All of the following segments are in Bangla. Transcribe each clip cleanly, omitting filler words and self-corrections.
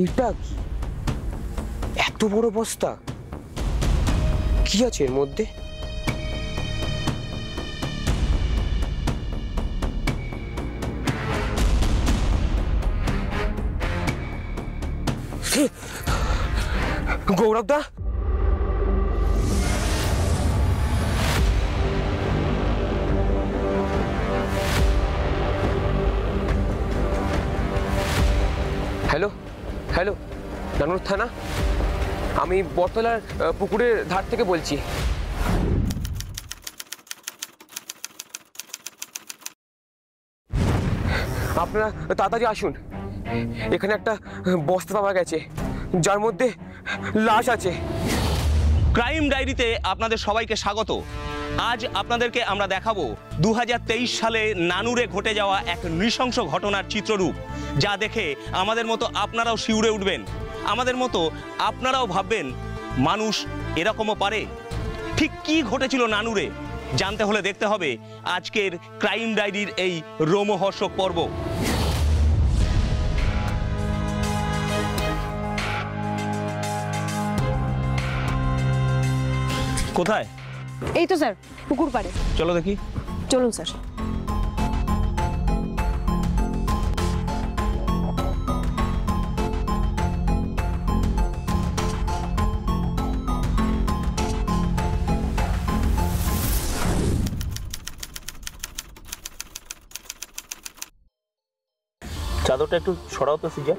এটা এত বড় বস্তা, কি আছে এর মধ্যে? গৌরব দা, হ্যালো হ্যালো, নানুর থানা, আমি বটতলার পুকুরের ধার থেকে বলছি। আপনারা তাড়াতাড়ি আসুন, এখানে একটা বস্তা পাওয়া গেছে যার মধ্যে লাশ আছে। ক্রাইম ডায়েরিতে আপনাদের সবাইকে স্বাগত। আজ আপনাদেরকে আমরা দেখাবো 2023 সালে নানুরে ঘটে যাওয়া এক নৃশংস ঘটনার চিত্ররূপ, যা দেখে আমাদের মতো আপনারাও শিউরে উঠবেন, আমাদের মতো আপনারাও ভাববেন মানুষ এরকমও পারে। ঠিক কি ঘটেছিল নানুরে জানতে হলে দেখতে হবে আজকের ক্রাইম ডায়েরির এই রোমহর্ষক পর্ব। কোথায়? এই তো স্যার, পুকুর পাড়ে। চলো দেখি। চলুন স্যার। চাদরটা একটু সরাও তো সিজা।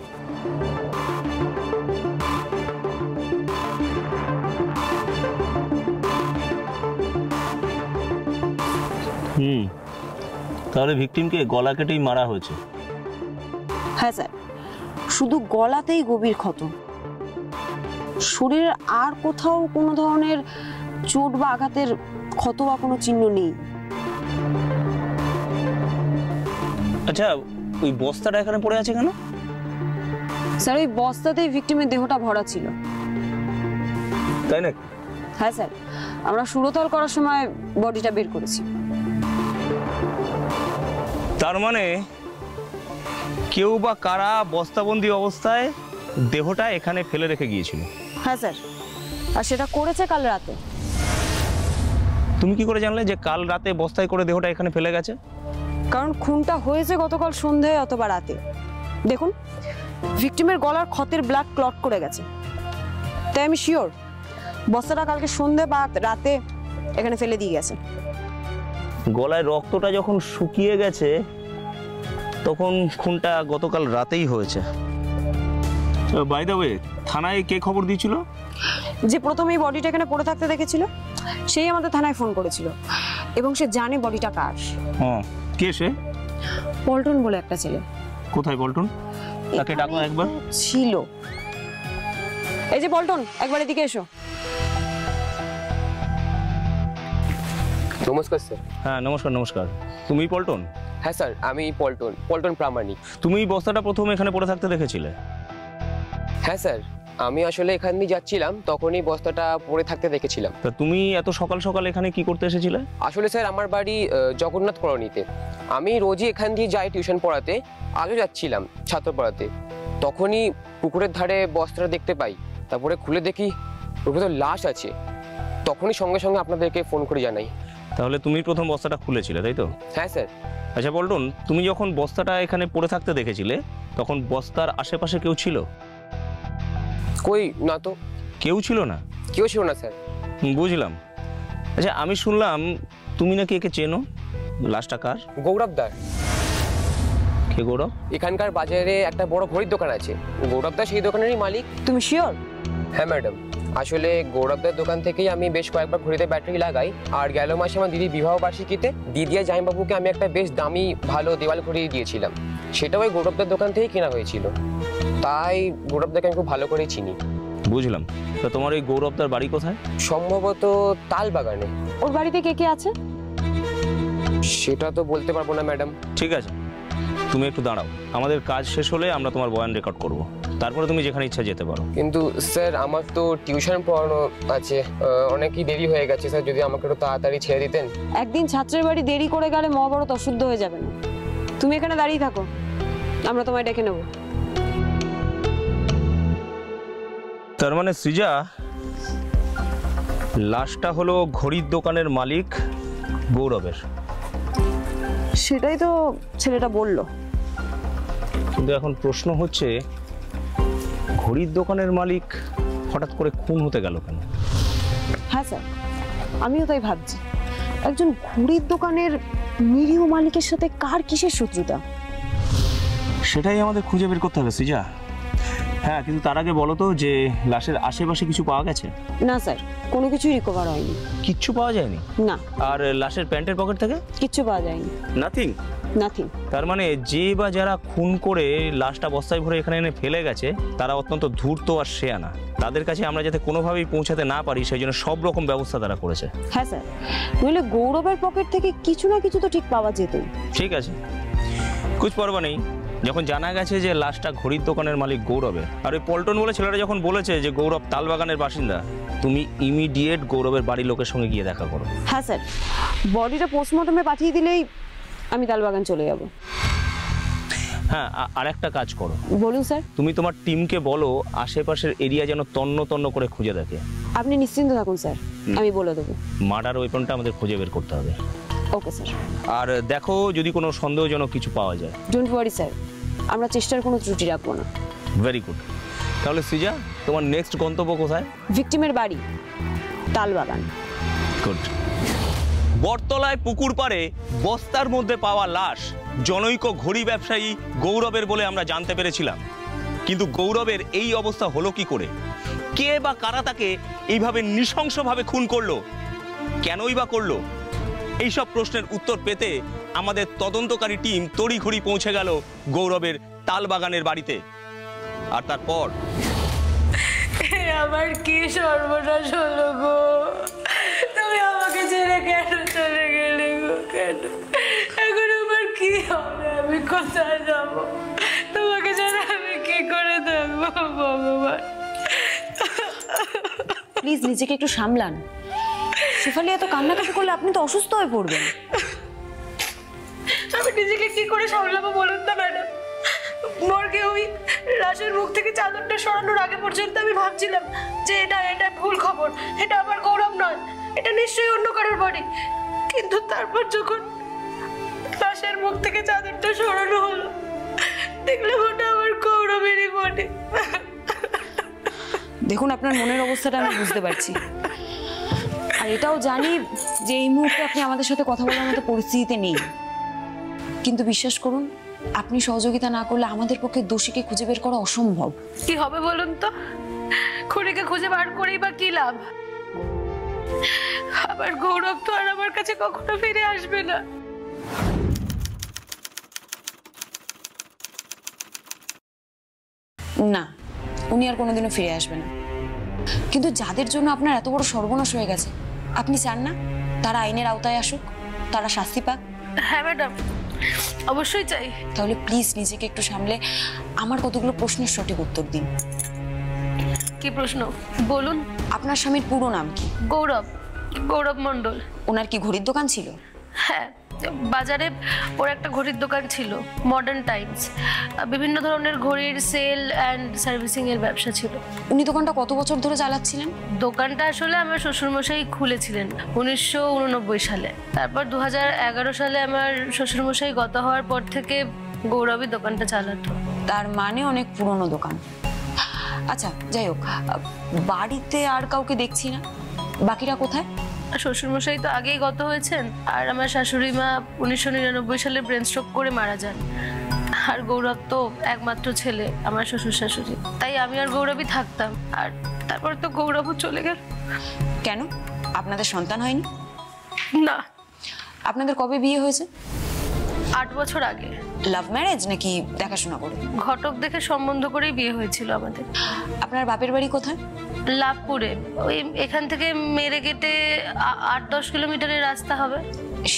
তাহলে ভিকটিমকে গলা কেটেই মারা হয়েছে? হ্যাঁ স্যার, শুধু গলাতেই গভীর ক্ষত, শরীরের আর কোথাও কোনো ধরনের চোট বা আঘাতের ক্ষত বা কোনো চিহ্ন নেই। আচ্ছা, ওই বস্তাটা এখানে পড়ে আছে কেন? স্যার, ওই বস্তাতেই ভিকটিমের দেহটা ভরা ছিল। তাই না? হ্যাঁ স্যার, আমরা সুরতল করার সময় বডিটা বের করেছি। তার মানে কেউ বা কারা বস্তাবন্দি অবস্থায় দেহটা এখানে ফেলে রেখে গিয়েছিল? হ্যাঁ স্যার, আর সেটা করেছে কাল রাতে। তুমি কি করে জানলে যে কাল রাতে বস্তায় করে দেহটা এখানে ফেলে গেছে? কারণ খুনটা হয়েছে গতকাল সন্ধ্যায় অথবা রাতে। দেখুন, ভিকটিমের গলার ক্ষতের ব্লাড ক্লট করে গেছে, তাই আমি শিওর বস্তাটা কালকে সন্ধ্যে বা রাতে এখানে ফেলে দিয়ে গেছে। গলায় রক্তটা যখন শুকিয়ে গেছে তখন খুনটা গতকাল রাতেই হয়েছে। বাই দ্য ওয়ে, থানায় কে খবর দিয়েছিল? যে প্রথমে এই বডিটা এখানে পড়ে থাকতে দেখেছিল সেই আমাদের থানায় ফোন করেছিল, এবং সে জানে বডিটা কার। হ্যাঁ, কে সে? পল্টন বলে একটা ছেলে। কোথায় পল্টন? তাকে ডাকো একবার। ছিল। এই যে পল্টন, একবার এদিকে এসো। নমস্কার স্যার। হ্যাঁ নমস্কার। নমস্কার, তুমি পল্টন? হ্যাঁ স্যার, আমি পল্টন, পল্টন প্রামাণিক। তুমি বস্তাটা প্রথম এখানে পড়ে থাকতে দেখেছিলে? হ্যাঁ স্যার, আমি আসলে এখান দিয়ে যাচ্ছিলাম, তখনই বস্তাটা পড়ে থাকতে দেখেছিলাম। তা তুমি এত সকাল সকাল এখানে কি করতে এসেছিলে? আসলে স্যার, আমার বাড়ি জগন্নাথ কলোনিতে। আমি রোজই এখান দিয়ে যাই টিউশন পড়াতে, আজও যাচ্ছিলাম ছাত্র পড়াতে। তখনই পুকুরের ধারে বস্তাটা দেখতে পাই, তারপরে খুলে দেখি ওর ভেতর লাশ আছে। তখনই সঙ্গে সঙ্গে আপনাদেরকে ফোন করে জানাই। তাহলে তুমি প্রথম বস্তাটা খুলেছিলে, তাই তো? হ্যাঁ স্যার। আচ্ছা পল্টন, তুমি যখন বস্তাটা এখানে পড়ে থাকতে দেখেছিলে তখন বস্তার আশেপাশে কেউ ছিল? কই না তো। কেউ ছিল না? কেউ ছিল না স্যার। বুঝলাম। আচ্ছা, আমি শুনলাম তুমি নাকি একে চেনো। লাশটা কার? গৌরব দার। কে গৌরব? এখানকার বাজারে একটা বড় ঘড়ির দোকান আছে, গৌরব দা সেই দোকানেরই মালিক। তুমি শিওর? হ্যাঁ ম্যাডাম, আসলে গৌরবদার দোকান থেকেই আমি বেশ কয়েকবার ঘড়িতে ব্যাটারি লাগাই। আর গেল মাসে আমার দিদির বিবাহ বার্ষিকীতে দিদি আর জামাইবাবুকে আমি একটা বেশ দামি ভালো দেওয়াল ঘড়ি দিয়েছিলাম, সেটাও ওই গৌরবদার দোকান থেকেই কেনা হয়েছিল। তাই গৌরবদাকে আমি খুব ভালো করেই চিনি। বুঝলাম। তা তোমার এই গৌরবদার বাড়ি কোথায়? সম্ভবত তাল বাগানে। ওর বাড়িতে কে কে আছে সেটা তো বলতে পারবো না ম্যাডাম। ঠিক আছে, তুমি একটু দাঁড়াও, আমাদের কাজ শেষ হলে আমরা তোমার বয়ান রেকর্ড করব, তারপরে তুমি যেখানে ইচ্ছা যেতে পারো। কিন্তু স্যার, আমার তো টিউশন পড়ানো আছে, অনেকই দেরি হয়ে গেছে স্যার, যদি আমাকে একটু তাড়াতাড়ি ছেড়ে দিতেন। একদিন ছাত্রের বাড়ি দেরি করে গেলে মহাভারত অশুদ্ধ হয়ে যাবে না। তুমি এখানে দাঁড়িয়ে থাকো, আমরা তোমায় ডেকে নেব। তার মানে সৃজা, লাশটা হলো ঘড়ির দোকানের মালিক গৌরবের। সেটাই তো ছেলেটা বললো। কিন্তু এখন প্রশ্ন হচ্ছে, ঘড়ির দোকানের মালিক হঠাৎ করে খুন হতে গেল কেন? হ্যাঁ স্যার, আমিও তাই ভাবছি। একজন ঘুড়ির দোকানের নিরীহ মালিকের সাথে কার কিসের শত্রুতা? সেটাই আমাদের খুঁজে বের করতে হবে সৃজা। হ্যাঁ, কিন্তু তার আগে বলো তো যে লাশের আশেপাশে কিছু পাওয়া গেছে? না স্যার, কোনো কিছুই রিকভার হয়নি। কিচ্ছু পাওয়া যায়নি? না। আর লাশের প্যান্টের পকেট থেকে কিচ্ছু পাওয়া যায়নি। নাথিং? নাথিং। তার মানে যে বা যারা খুন করে লাশটা বস্তায় ভরে এখানে এনে ফেলে গেছে, তারা অত্যন্ত ধূর্ত আর শেয়ানা। তাদের কাছে আমরা যাতে কোনোভাবেই পৌঁছাতে না পারি, সেই জন্য সব রকম ব্যবস্থা তারা করেছে। হ্যাঁ স্যার, নইলে গৌরবের পকেট থেকে কিছু না কিছু তো ঠিক পাওয়া যেতই। ঠিক আছে, কুছ পরবা নেই। যখন জানা গেছে যে লাশটা ঘড়ির দোকানের মালিক গৌরবের, আর ওই পল্টন বলে ছেলেটা যখন বলেছে যে গৌরব তালবাগানের বাসিন্দা, তুমি ইমিডিয়েট গৌরবের বাড়ির লোকের সঙ্গে গিয়ে দেখা করো। হ্যাঁ স্যার, বডিটা পোস্টমর্টমে পাঠিয়ে দিলেই আমি তালবাগান চলে যাব। হ্যাঁ, আর একটা কাজ করো। বলুন স্যার। তুমি তোমার টিমকে বলো আশেপাশের এরিয়া যেন তন্ন তন্ন করে খুঁজে দেখে। আপনি নিশ্চিন্ত থাকুন স্যার, আমি বলে দেবো। মার্ডার ওয়েপনটা আমাদের খুঁজে বের করতে হবে। Okay sir. আর দেখো যদি কোনো সন্দেহজনক কিছু পাওয়া যায়। ডোন্ট ওয়ারি স্যার, আমরা চেষ্টার কোনো ত্রুটি রাখবো না। Very good. তাহলে সৃজা, তোমার নেক্সট গন্তব্য কোথায়? ভিকটিমের বাড়ি, তালবাগান। গুড। বটতলায় পুকুর পাড়ে বস্তার মধ্যে পাওয়া লাশ জনৈক ঘড়ি ব্যবসায়ী গৌরবের বলে আমরা জানতে পেরেছিলাম। কিন্তু গৌরবের এই অবস্থা হলো কি করে? কে বা কারা তাকে এইভাবে নৃশংসভাবে খুন করলো? কেনই বা করলো? এইসব প্রশ্নের উত্তর পেতে আমাদের তদন্তকারী টিম তড়িঘড়ি পৌঁছে গেল গৌরবের তালবাগানের বাড়িতে। আর তারপর আমার কি সর্বনাশ হলো গো, তুমি আমাকে ছেড়ে কেন চলে গেলে গো? কেন? এখন আমার কি হবে? আমি কোথায় যাব? তোমাকে ছাড়া আমি কি করে থাকবো ভগবান? প্লিজ নিজেকে একটু সামলান। শেফালি, এত কান্নাকাটি করলে আপনি তো অসুস্থ হয়ে পড়বেন। আমি নিজেকে কি করে সামলাবো বলুন তো ম্যাডাম? মর্গে ওই লাশের মুখ থেকে চাদরটা সরানোর আগে পর্যন্ত আমি ভাবছিলাম যে এটা ভুল খবর, এটা আমার গৌরব নয়, এটা নিশ্চয়ই অন্য কারোর বডি। কিন্তু তারপর যখন লাশের মুখ থেকে চাদরটা সরানো হলো, দেখলাম ওটা আমার গৌরবেরই বডি। দেখুন, আপনার মনের অবস্থাটা আমি বুঝতে পারছি, আর এটাও জানি যে এই মুহূর্তে আপনি আমাদের সাথে কথা বলার মতো পরিস্থিতিতে নেই। কিন্তু বিশ্বাস করুন, আপনি সহযোগিতা না করলে আমাদের পক্ষে দোষীকে খুঁজে বের করা অসম্ভব। কি হবে বলুন তো? খুনিকে খুঁজে বার করেই বা কি লাভ? আবার গৌরব তো আর আমার কাছে কখনো ফিরে আসবে না। না, উনি আর কোনোদিনও ফিরে আসবে না। কিন্তু যাদের জন্য আপনার এত বড় সর্বনাশ হয়ে গেছে, আপনি চান না তারা আইনের আওতায় আসুক, তারা শাস্তি পাক? হ্যাঁ ম্যাডাম, অবশ্যই চাই। তাহলে প্লিজ নিজেকে একটু সামলে আমার কতগুলো প্রশ্নের সঠিক উত্তর দিন। কি প্রশ্ন বলুন? আপনার স্বামীর পুরো নাম কি? গৌরব মণ্ডল। ওনার কি ঘড়ির দোকান ছিল? হ্যাঁ, বাজারে ওর একটা ঘড়ির দোকান ছিল, মডার্ন টাইমস। বিভিন্ন ধরনের ঘড়ির সেল অ্যান্ড সার্ভিসিং এর ব্যবসা ছিল। উনি দোকানটা কত বছর ধরে চালাচ্ছিলেন? দোকানটা আসলে আমার শ্বশুরমশাই খুলেছিলেন 1989 সালে। তারপর 2011 সালে আমার শ্বশুরমশাই গত হওয়ার পর থেকে গৌরবই দোকানটা চালাতো। তার মানে অনেক পুরনো দোকান। আচ্ছা, যাই হোক, বাড়িতে আর কাউকে দেখছি না, বাকিরা কোথায়? শ্বশুরমশাই তো আগেই গত হয়েছেন, আর আমার শাশুড়ি মা 1999 সালে ব্রেন স্ট্রোক করে মারা যান। আর গৌরব তো একমাত্র ছেলে আমার শ্বশুর শাশুড়ি, তাই আমি আর গৌরবই থাকতাম। আর তারপর তো গৌরবও চলে গেল। কেন, আপনাদের সন্তান হয়নি? না। আপনাদের কবে বিয়ে হয়েছে? 8 বছর আগে। লাভ ম্যারেজ নাকি দেখাশোনা করে? ঘটক দেখে সম্বন্ধ করেই বিয়ে হয়েছিল আমাদের। আপনার বাপের বাড়ি কোথায়? লাভপুরে, ওই এখান থেকে মেরে গেটে 8-10 কিলোমিটারের রাস্তা হবে।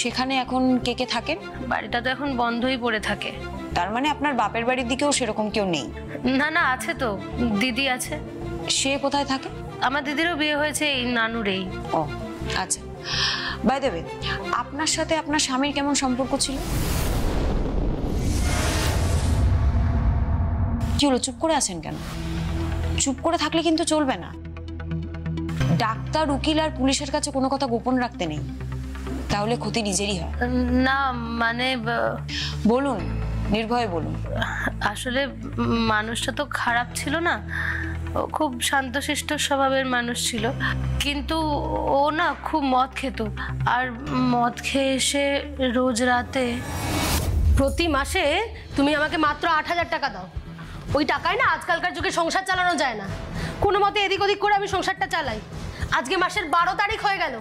সেখানে এখন কে কে থাকেন? বাড়িটা তো এখন বন্ধই পড়ে থাকে। তার মানে আপনার বাপের বাড়ির দিকেও সেরকম কেউ নেই? না, আছে তো, দিদি আছে। সে কোথায় থাকে? আমার দিদিরও বিয়ে হয়েছে এই নানুরেই। ও আচ্ছা, বাই দ্য ওয়ে, আপনার সাথে আপনার স্বামীর কেমন সম্পর্ক ছিল? কি হলো, চুপ করে আছেন কেন? চুপ করে থাকলে কিন্তু চলবে না। ডাক্তার, উকিল আর পুলিশের কাছে কোনো কথা গোপন রাখতে নেই, তাহলে ক্ষতি নিজেরই হয়। না মানে বলুন, নির্ভয়ে বলুন। আসলে মানুষটা তো খারাপ ছিল না, ও খুব শান্তশিষ্ট স্বভাবের মানুষ ছিল, কিন্তু ও না খুব মদ খেত। আর মদ খেয়ে এসে রোজ রাতে প্রতি মাসে তুমি আমাকে মাত্র 8,000 টাকা দাও। ওই টাকায় না আজকালকার যুগে সংসার চালানো যায় না, কোনো মতে এদিক ওদিক করে আমি সংসারটা চালাই। আজকে মাসের 12 তারিখ হয়ে গেল,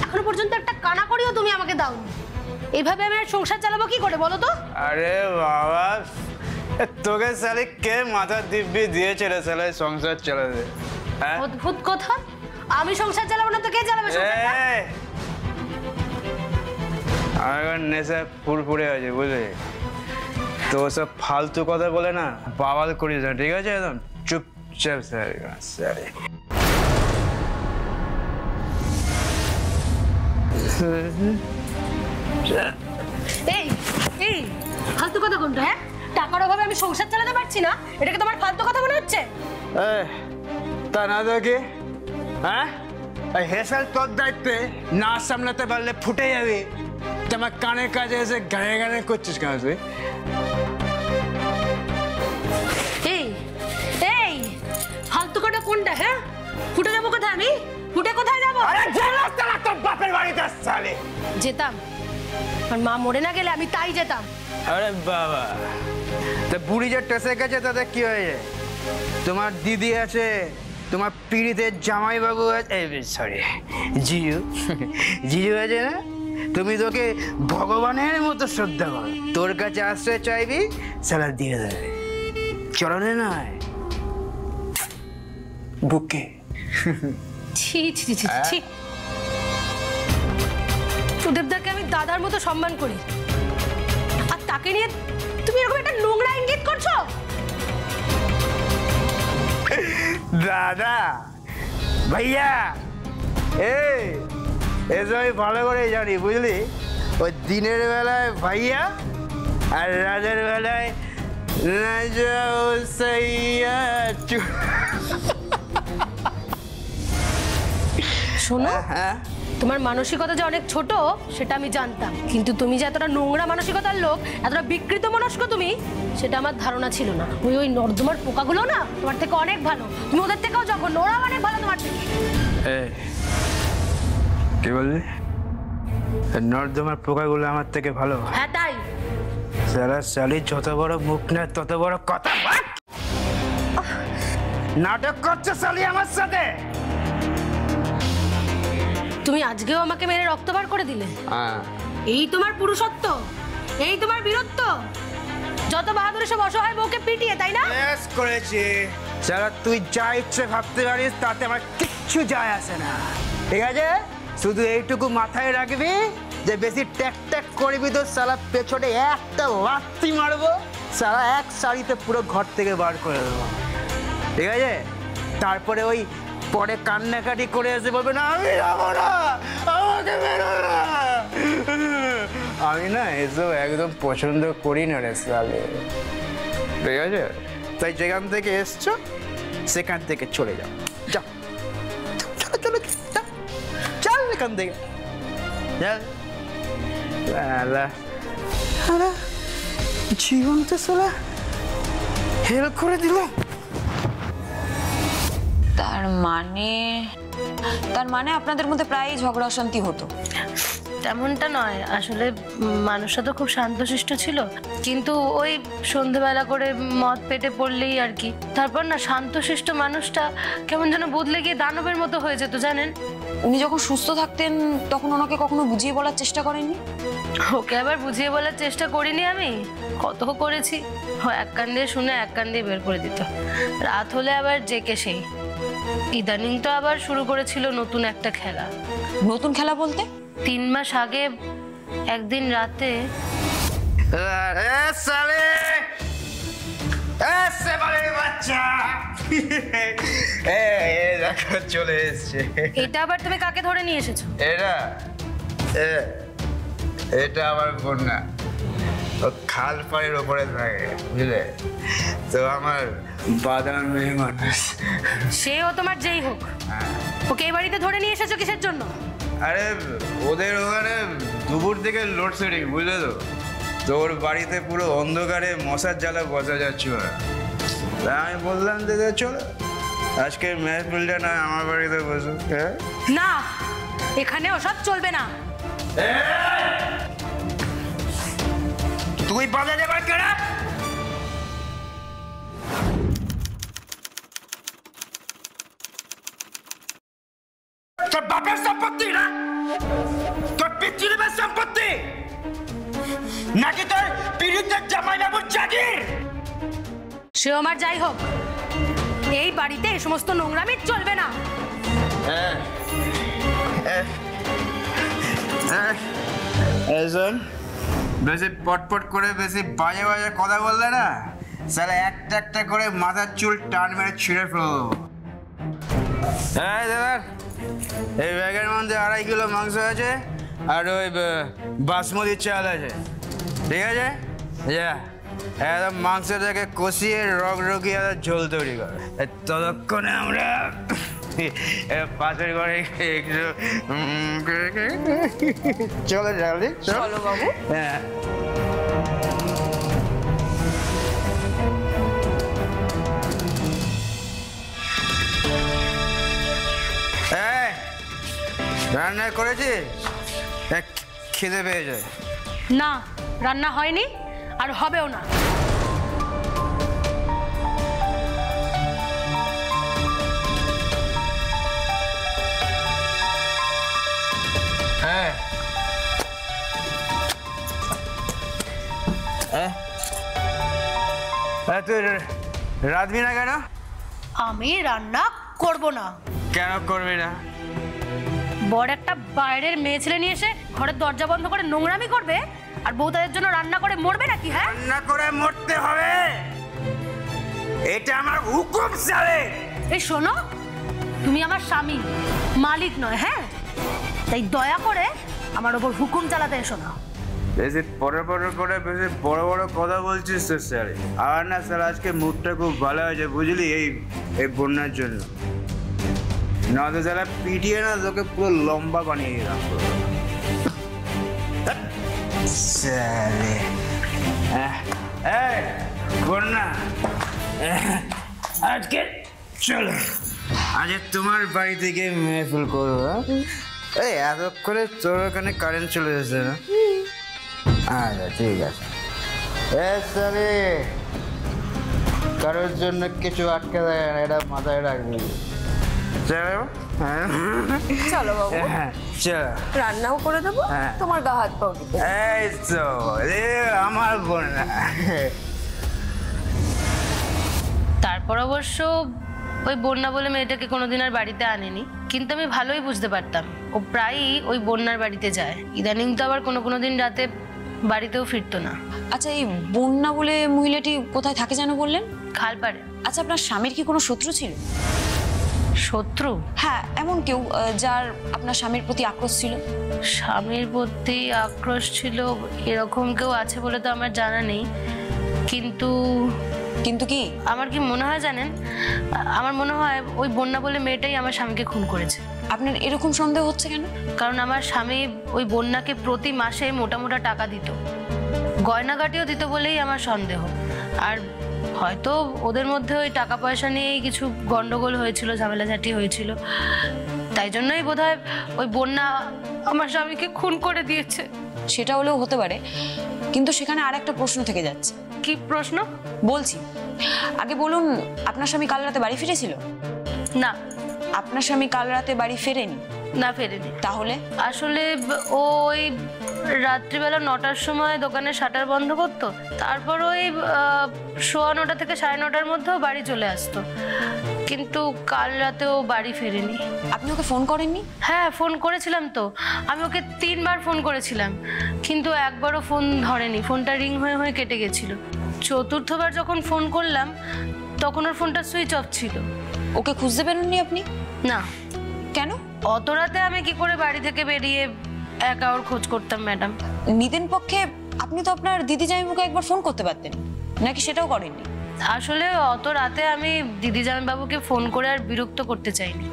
এখনো পর্যন্ত একটা কানা করিও তুমি আমাকে দাওনি। এইভাবে আমি আর সংসার চালাবো কি করে বলো তো? আরে বাবা, তোকে সালে কে মাথা দিব্যি দিয়েছে রে সালে সংসার চালাতে? হ্যাঁ, অদ্ভুত কথা। আমি সংসার চালাবো না তো কে চালাবে সংসারটা? আমার নেশা ফুরফুরে আছে বুঝলি, তো সব ফালতু কথা বলে না বাওয়াল করিস না, ঠিক আছে? একদম চুপচাপ স্যার। এই এই ফালতু কথা কোনটা? হ্যাঁ, টাকার অভাবে আমি সংসার চালাতে পারছি না, এটাকে তোমার ফালতু কথা মনে হচ্ছে? তা না তো কি? হ্যাঁ, হেসাল তোর দায়িত্বে, না সামলাতে পারলে ফুটে যাবি। তোমার কানের কাছে এসে গানে গানে করছিস কেন তুই? এই এই ফালতু কথা কোনটা? হ্যাঁ, ফুটে যাবো কোথায় আমি? ফুটে কোথায় যাবো? আরে জেলাস তালা তোর বাপের বাড়িতে সালে। যেতাম, আর মা মরে না গেলে আমি তাই যেতাম। আরে বাবা, তা বুড়ি যে টেসে গেছে তাতে কি হয়েছে? তোমার দিদি আছে, তোমার পিড়িতে জামাইবাবু আছে, সরি জিজু আছে না? তুমি তোকে ভগবানের মতো শ্রদ্ধা কর, তোর কাছে আশ্রয় চাইবি সালা দিয়ে দেবে, চরণে নয় বুকে। ছি ছি ছি ছি, সুদেবদাকে আমি দাদার মতো সম্মান করি, আর তাকে নিয়ে তুমি এরকম একটা নোংরা ইঙ্গিত করছো? দাদা, ভাইয়া, এসব আমি ভালো করে জানি বুঝলি। ওই দিনের বেলায় ভাইয়া আর রাতের বেলায় রাজা ও সাইয়া। শোনো, হ্যাঁ, তোমার মানসিকতা যে অনেক ছোট সেটা আমি জানতাম, কিন্তু তুমি যে এতটা নোংরা মানসিকতার লোক, এতটা বিকৃত মনস্ক তুমি, সেটা আমার ধারণা ছিল না। ওই নর্দমার পোকাগুলো না তোমার থেকে অনেক ভালো, তুমি ওদের থেকেও যখন ওরা অনেক ভালো তোমার থেকে। কি বললি? নর্দমার পোকাগুলো আমার থেকে ভালো? হ্যাঁ তাই। সারা সালি যত বড় মুখ না তত বড় কথা। নাটক করছে সালি আমার সাথে। তুমি আজকেও আমাকে মেরে রক্ত বার করে দিলে। এই তোমার পুরুষত্ব, এই তোমার বীরত্ব, যত বাহাদুরি সব অসহায় বউকে পিটিয়ে, তাই না? বেশ করেছি। সারা তুই যা ইচ্ছে ভাবতে পারিস, তাতে আমার কিচ্ছু যায় আসে না, ঠিক আছে? শুধু এইটুকু মাথায় রাখবি যে বেশি ট্যাক ট্যাক করবি তো সালা পেছনে একটা লাথি মারবো, সারা এক শাড়িতে পুরো ঘর থেকে বার করে দেবো, ঠিক আছে? তারপরে ওই পরে কান্নাকাটি করে এসে বলবে না আমি যাবো না, আমাকে বেরো না। আমি না এসব একদম পছন্দ করি না রে সালে, ঠিক আছে? তাই যেখান থেকে এসছো সেখান থেকে চলে যাও, যাও, চলো চলো, চল এখান থেকে, জীবন তো সালা হেল্প করে দিল। তার মানে আপনাদের মধ্যে প্রায় ঝগড়া অশান্তি হতো? তেমনটা নয়, আসলে মানুষটা তো খুব শান্তশিষ্ট ছিল, কিন্তু ওই সন্ধেবেলা করে মদ পেটে পড়লেই আর কি। তারপর না শান্তশিষ্ট মানুষটা কেমন যেন বদলে গিয়ে দানবের মতো হয়ে যেত, জানেন? উনি যখন সুস্থ থাকতেন তখন ওনাকে কখনো বুঝিয়ে বলার চেষ্টা করেননি? ওকে আবার বুঝিয়ে বলার চেষ্টা করিনি আমি, কত করেছি। এক কান দিয়ে শুনে এক কান দিয়ে বের করে দিত, রাত হলে আবার জেকে সেই। ইদানিং তো আবার শুরু করেছিল নতুন একটা খেলা। নতুন খেলা বলতে? 3 মাস আগে একদিন রাতে চলে এসছে। এটা আবার তুমি কাকে ধরে নিয়ে এসেছো? এটা আমার বোন না, ও খাল পাড়ের ওপরে থাকে, বুঝলে? তো আমার বাদাম মেয়ে মানুষ। সেও তোমার যেই হোক, ওকে এই বাড়িতে ধরে নিয়ে এসেছো কিসের জন্য? আরে ওদের ওখানে দুপুর থেকে লোডশেডিং, বুঝলে তো? তোর বাড়িতে পুরো অন্ধকারে মশার জ্বালা বসা যাচ্ছিল না। তাই আমি বললাম যে চলো আজকে মেহফিলটা না আমার বাড়িতে বসো। হ্যাঁ না, এখানে ওসব চলবে না। তুই বাধা দেবার কেন? তোর বাপের সম্পত্তি না, তোর পিতৃদেবের সম্পত্তি, নাকি তোর পীড়িতের জামাই বাবুর জাগির? সে আমার যাই হোক, এই বাড়িতে এই সমস্ত নোংরামি চলবে না। বেশি পটপট করে বেশি বাজে বাজে কথা বললে না, স্যার একটা একটা করে মাথার চুল টান মেরে ছিঁড়ে ফেলো। হ্যাঁ দাদা, এই ব্যাগের মধ্যে 2.5 কিলো মাংস আছে আর ওই বাসমতি চাল আছে, ঠিক আছে? যা একদম মাংসটাকে কষিয়ে রগরগিয়ে ঝোল তৈরি কর। ততক্ষণে আমরা পাশের ঘরে একটু চলো জলদি চলো বাবু। হ্যাঁ রান্না করেছি, খিদে পেয়ে যায়। না, রান্না হয়নি আর হবেও না। হ্যাঁ তুই রাঁধবি না কেন? আমি রান্না করব না। কেন করবি না? বড় একটা বাইরের মেয়ে ছেলে নিয়ে এসে ঘরের দরজা বন্ধ করে নোংরামি করবে আর বউ তাদের জন্য রান্না করে মরবে নাকি? হ্যাঁ, রান্না করে মরতে হবে, এটা আমার হুকুম চলে। এই শোনো, তুমি আমার স্বামী, মালিক নয়। হ্যাঁ, তাই দয়া করে আমার ওপর হুকুম চালাতে এসো না। বেশি পরে করে বেশি বড় বড় কথা বলছিস তো স্যার। আর না স্যার, আজকে মুডটা খুব ভালো হয়েছে বুঝলি, এই বন্যার জন্য। না তো স্যার পিটিয়ে না তোকে পুরো লম্বা বানিয়ে দিলাম। বন্যা আজকে চলো, আজ তোমার বাড়ি থেকে মেহফিল করবো। এই এতক্ষণে তোর ওখানে কারেন্ট চলে যাচ্ছে না? আচ্ছা ঠিক আছে। কারোর জন্য কিছু আটকে দেয় না, এটা মাথায় রাখবি। চলো চলো বাবু, চলো রান্নাও করে দেবো, তোমার গা হাত পাও দিতে। এই তো আমার বোন। তারপর অবশ্য ওই বন্যা বলে মেয়েটাকে কোনোদিন আর বাড়িতে আনেনি, কিন্তু আমি ভালোই বুঝতে পারতাম ও প্রায়ই ওই বন্যার বাড়িতে যায়। ইদানিং তো আবার কোনো দিন রাতে বাড়িতেও ফিরতো না। আচ্ছা, এই বন্যা বলে মহিলাটি কোথায় থাকে যেন বললেন? খালপাড়ে। আচ্ছা, আপনার স্বামীর কি কোনো শত্রু ছিল? শত্রু? হ্যাঁ, এমন কেউ যার আপনার স্বামীর প্রতি আক্রোশ ছিল? স্বামীর প্রতি আক্রোশ ছিল এরকম কেউ আছে বলে তো আমার জানা নেই, কিন্তু কি আমার কি মনে হয় জানেন, আমার মনে হয় ওই বন্যা বলে মেয়েটাই আমার স্বামীকে খুন করেছে। আপনার এরকম সন্দেহ হচ্ছে কেন? কারণ আমার স্বামী ওই বন্যাকে প্রতি মাসে মোটা টাকা দিত, গয়নাগাটিও দিত বলেই আমার সন্দেহ। আর হয়তো ওদের মধ্যে ওই টাকা পয়সা নিয়েই কিছু গন্ডগোল হয়েছিল, ঝামেলাঝাটি হয়েছিল, তাই জন্যই বোধহয় ওই বন্যা আমার স্বামীকে খুন করে দিয়েছে। সেটা হলেও হতে পারে, কিন্তু সেখানে আর একটা প্রশ্ন থেকে যাচ্ছে। কি প্রশ্ন? বলছি, আগে বলুন, আপনার স্বামী কাল রাতে বাড়ি ফিরেছিল? না। আপনার স্বামী কাল রাতে বাড়ি ফেরেনি? না, ফেরেনি। তাহলে? আসলে ওই রাত্রিবেলা 9টার সময় দোকানের শাটার বন্ধ করতো, তারপর ওই 9:15 থেকে 9:30 মধ্যেও বাড়ি চলে আসতো, কিন্তু কাল রাতেও বাড়ি ফেরেনি। আপনি ওকে ফোন করেননি? হ্যাঁ, ফোন করেছিলাম তো, আমি ওকে 3 বার ফোন করেছিলাম, কিন্তু একবারও ফোন ধরেনি, ফোনটা রিং হয়ে কেটে গেছিল। 4র্থবার যখন ফোন করলাম তখন ওর ফোনটা সুইচ অফ ছিল। ওকে খুঁজতে পেরেননি আপনি? না। কেন? অত রাতে আমি কি করে বাড়ি থেকে বেরিয়ে একা ওর খোঁজ করতাম ম্যাডাম? নিতেন পক্ষে আপনি তো আপনার দিদি জামাইবাবুকে একবার ফোন করতে পারতেন, নাকি সেটাও করেননি? আসলে অত রাতে আমি দিদি জামাইবাবুকে ফোন করে আর বিরক্ত করতে চাইনি।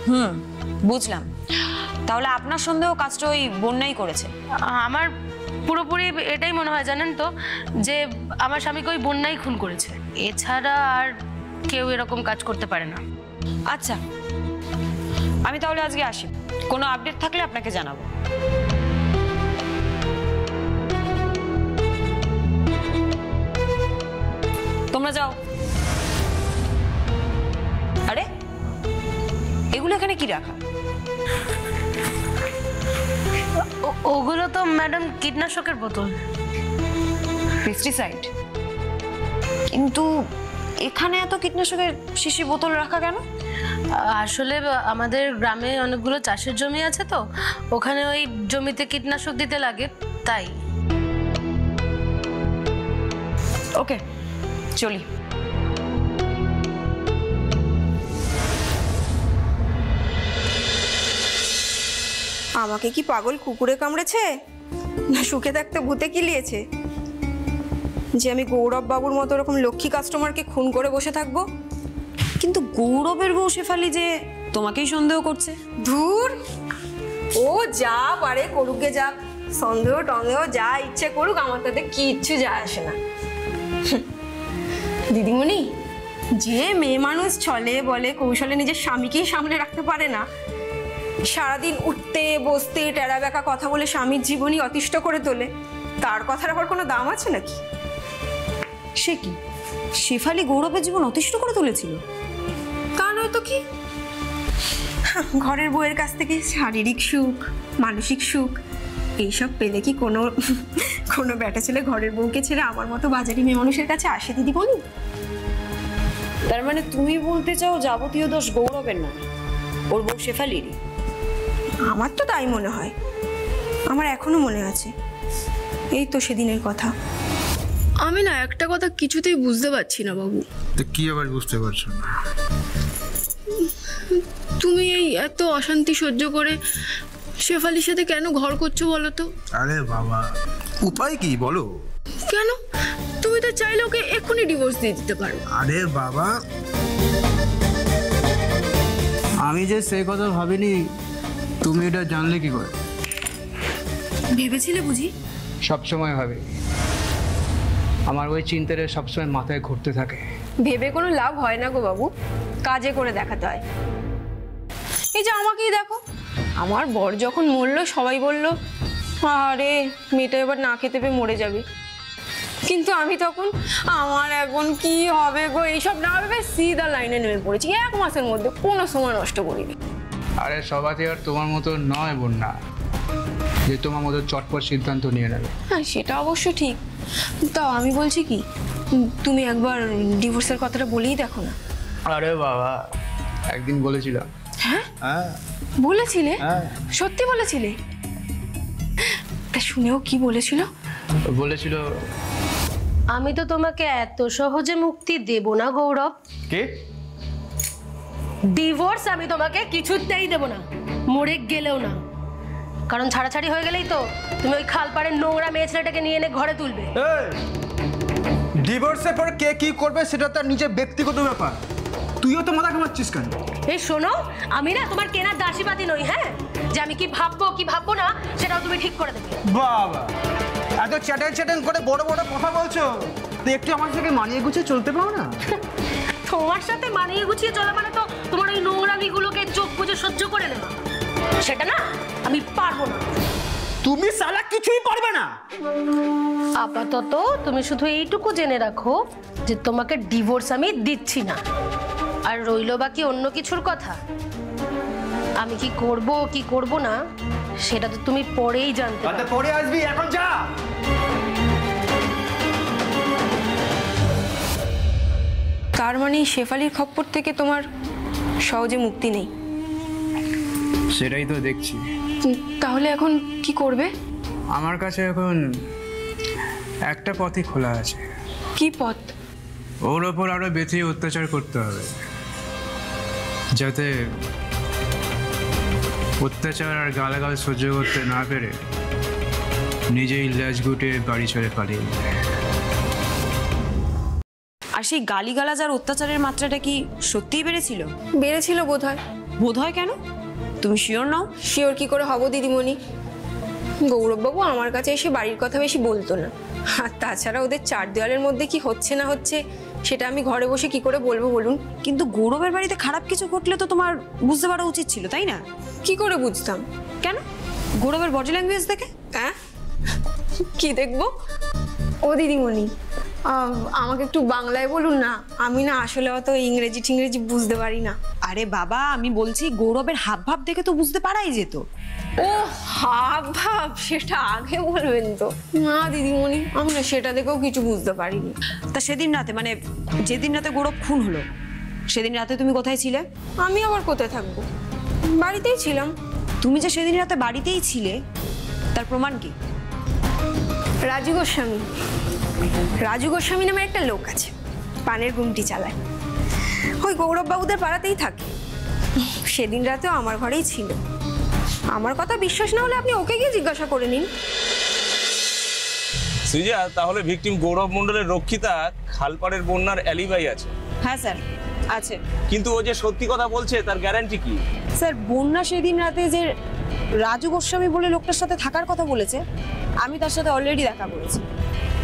বুঝলাম। তাহলে আপনার সন্দেহ কাজটা ওই বন্যাই করেছে? আমার পুরোপুরি এটাই মনে হয় জানেন তো, যে আমার স্বামীকে ওই বন্যাই খুন করেছে, এছাড়া আর কেউ এরকম কাজ করতে পারে না। আচ্ছা, আমি তাহলে আজকে আসি, কোনো আপডেট থাকলে আপনাকে জানাবো। তোমরা যাও। আরে এগুলো এখানে কি রাখা? ওগুলো তো ম্যাডাম কীটনাশকের বোতল। পেস্টিসাইড? কিন্তু এখানে এত কীটনাশকের শিশি বোতল রাখা কেন? আসলে আমাদের গ্রামে অনেকগুলো চাষের জমি আছে, তো ওখানে ওই জমিতে কীটনাশক দিতে লাগে, তাই। ওকে, চলি। আমাকে কি পাগল কুকুরে কামড়েছে, না সুখে থাকতে ভূতে কিলিয়েছে যে আমি গৌরব বাবুর মতো এরকম লক্ষ্মী কাস্টমারকে খুন করে বসে থাকবো? কিন্তু গৌরবের বউ শেফালি যে তোমাকেই সন্দেহ করছে। ধুর, ও যা পারে করুকে যাক, সন্দেহ টন্দেহ যা ইচ্ছে করুক, আমার তাতে কিচ্ছু যায় আসে না। দিদিমণি, যে মেয়ে মানুষ ছলে বলে কৌশলে নিজের স্বামীকেই সামলে রাখতে পারে না, সারাদিন উঠতে বসতে টেরা বেঁকা কথা বলে স্বামীর জীবনই অতিষ্ঠ করে তোলে, তার কথার আবার কোনো দাম আছে নাকি? সে কি, শেফালি গৌরবের জীবন অতিষ্ঠ করে তুলেছিল? তা নয়তো কি, ঘরের বউয়ের কাছ থেকে শারীরিক সুখ, মানসিক সুখ এইসব পেলে কি কোনো কোনো বেটা ছেলে ঘরের বউকে ছেড়ে আমার মতো বাজারি মেয়ে মানুষের কাছে আসে দিদি বলি? তার মানে তুমি বলতে চাও যাবতীয় দোষ গৌরবের নয়, ওর বউ শেফালিরই? আমার তো তাই মনে হয়, আমার এখনো মনে আছে এই তো সেদিনের কথা। আমি না একটা কথা কিছুতেই বুঝতে পারছি না বাবু। তো কি আবার বুঝতে পারছো না? তুমি এই এত অশান্তি সহ্য করে শেফালির সাথে কেন ঘর করছো বলো তো? আরে বাবা, উপায় কি বলো? কেন? তুমি তো চাইলে ওকে এক্ষুনি ডিভোর্স দিয়ে দিতে পারো। আরে বাবা, আমি যে সেই কথা ভাবিনি, তুমি এটা জানলে কি করে? ভেবেছিলে বুঝি? সবসময় ভাবে, আমার ওই চিন্তাটা সবসময় মাথায় ঘুরতে থাকে। ভেবে কোনো লাভ হয় না গো বাবু, কাজে করে দেখাতে হয়। এই যে আমাকেই দেখো, আমার বর যখন মরলো সবাই বলল আরে মেয়েটা এবার না খেতে পেয়ে মরে যাবে, কিন্তু আমি তখন আমার এখন কি হবে গো এইসব না ভেবে সিধা লাইনে নেমে পড়েছি, 1 মাসের মধ্যে কোনো সময় নষ্ট করিনি। আরে সবাই আর তোমার মতো নয় বন্যা, যে তোমার মতো চটপট সিদ্ধান্ত নিয়ে নেবে। হ্যাঁ সেটা অবশ্য ঠিক, তাও আমি বলছি কি, তুমি একবার ডিভোর্সের কথাটা বলেই দেখো না। আরে বাবা, একদিন বলেছিলাম। হ্যাঁ বলেছিলে? সত্যি বলেছিলে? তা শুনেও কি বলেছিল? বলেছিল আমি তো তোমাকে এত সহজে মুক্তি দেব না গৌরব। কে? ডিভোর্স আমি তোমাকে কিছুতেই দেব না, মরে গেলেও না। কারণ ছাড়াছাড়ি হয়ে গেলেই তো তুমি ওই খালপাড়ের নোংরা মেয়ে ছেলেটাকে নিয়ে এনে ঘরে তুলবে। ডিভোর্সের পর কে কি করবে সেটা তার নিজের ব্যক্তিগত ব্যাপার, তুইও তো মাথা ঘামাচ্ছিস কেন? এই শোনো, আমি না তোমার কেনার দাসীবাদী নই, হ্যাঁ? যে আমি কি ভাববো না সেটাও তুমি ঠিক করে দেবে। বাবা, এত চ্যাটাং করে বড় বড় কথা বলছো, তুই একটু আমার সাথে মানিয়ে গুছিয়ে চলতে পারো না? তোমার সাথে মানিয়ে গুছিয়ে চলা মানে তো তোমার ওই নোংরামিগুলোকে চোখ বুজে সহ্য করে নেওয়া, সেটা না আমি পারবো না। তুমি সালা কিছুই পারবে না। আপাতত তুমি শুধু এইটুকু জেনে রাখো যে তোমাকে ডিভোর্স আমি দিচ্ছি না। আর রইলো বাকি অন্য কিছুর কথা, আমি কি করব না সেটা তো তুমি পরেই জানতে পারবে। পরে আসবি, এখন যা। তার মানে শেফালির খপ্পর থেকে তোমার সহজে মুক্তি নেই? সেটাই তো দেখছি। তাহলে এখন কি করবে? আমার কাছে এখন একটা পথই খোলা আছে। কি পথ? ওর ওপর আরো বেশি অত্যাচার করতে হবে, যাতে অত্যাচার আর গালাগাল সহ্য করতে না পেরে নিজেই ল্যাজ গুটে বাড়ি ছেড়ে পালিয়ে গেলে। আর সেই গালিগালাজ আর অত্যাচারের মাত্রাটা কি সত্যিই বেড়েছিল? বেড়েছিল বোধহয়। বোধহয় কেন? তুমি শিওর নাও? শিওর কি করে হব দিদিমণি? গৌরববাবু আমার কাছে এসে বাড়ির কথা বেশি বলতো না, আর তাছাড়া ওদের চার দেওয়ালের মধ্যে কি হচ্ছে না হচ্ছে সেটা আমি ঘরে বসে কি করে বলবো বলুন? কিন্তু গৌরবের বাড়িতে খারাপ কিছু ঘটলে তো তোমার বুঝতে পারা উচিত ছিল, তাই না? কি করে বুঝতাম? কেন? গৌরবের বডি ল্যাঙ্গুয়েজ দেখে? হ্যাঁ, কি দেখবো? ও দিদিমণি, আমাকে একটু বাংলায় বলুন না, আমি না আসলে অত ইংরেজি টিংরেজি বুঝতে পারি না। আরে বাবা, আমি বলছি গৌরবের হাব ভাব দেখে তো বুঝতে পারাই যেত। ও হাব ভাব, সেটা আগে বলবেন তো। না দিদিমণি, আমি না সেটা দেখেও কিছু বুঝতে পারিনি। তা সেদিন রাতে, মানে যেদিন রাতে গৌরব খুন হলো, সেদিন রাতে তুমি কোথায় ছিলে? আমি আবার কোথায় থাকবো? বাড়িতেই ছিলাম। তুমি যে সেদিন রাতে বাড়িতেই ছিলে তার প্রমাণ কি? রাজু গোস্বামী, রাজু গোস্বামী নামের একটা লোক আছে, পানের গুমটি চালায়, ওই গৌরববাবুদের পাড়াতেই থাকে। সেদিন রাতেও আমার ঘরেই ছিল। আমার কথা বিশ্বাস না হলে আপনি ওকে গিয়ে জিজ্ঞাসা করে নিন। সৃজা, তাহলে ভিকটিম গৌরব মণ্ডলের রক্ষিতা খালপাড়ের বন্যার অ্যালিবাই আছে? হ্যাঁ স্যার, আছে। কিন্তু ও যে সত্যি কথা বলছে তার গ্যারান্টি কি? স্যার, বন্যা সেদিন রাতে যে রাজু গোস্বামী বলে লোকটার সাথে থাকার কথা বলেছে, আমি তার সাথে অলরেডি দেখা করেছি।